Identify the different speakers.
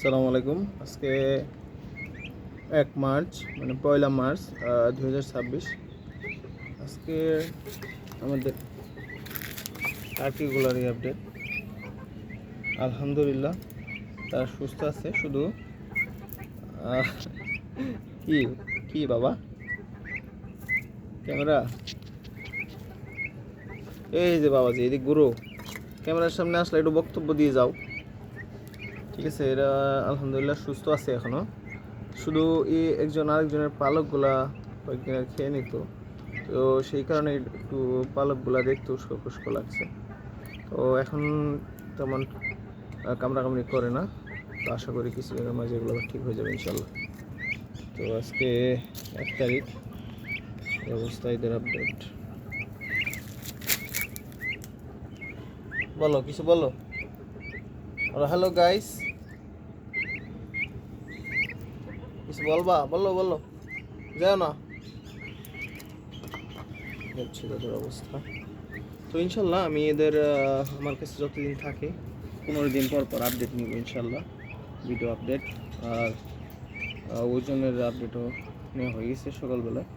Speaker 1: আসসালামু আলাইকুম। আজকে 1 মার্চ মানে 1লা মার্চ 2026। আজকে আমাদের টার্কিগুলার আপডেট। আলহামদুলিল্লাহ তারা সুস্থ আছে। শুধু আহ, কি কি বাবা ক্যামেরা, এই যে বাবাজি এদিক গুরু, ক্যামেরার সামনে আসলে একটু বক্তব্য দিয়ে যাও। ঠিক আছে, এরা আলহামদুলিল্লাহ সুস্থ আছে এখনো। শুধু একজন আরেকজনের পালকগুলা কয়েকদিন আর খেয়ে নিত, তো সেই কারণে একটু পালকগুলা দেখতেও শুষ্ক লাগছে। তো এখন তেমন কামড়াকামড়ি করে না, তো আশা করি কিছুদিনের মাঝে এগুলো আবার ঠিক হয়ে যাবে ইনশাল্লাহ। তো আজকে 1 তারিখ, এই অবস্থা এদের আপডেট। বলো, কিছু বলো। হ্যালো গাইস, কিছু বলবা? বলো বলো, যাও না। হচ্ছে তাদের অবস্থা। তো ইনশাল্লাহ আমি এদের আমার কাছে যতদিন থাকে 15 দিন পর পর আপডেট নিব ইনশাল্লাহ, ভিডিও আপডেট। আর ওজনের আপডেটও নেওয়া হয়ে গেছে সকালবেলায়।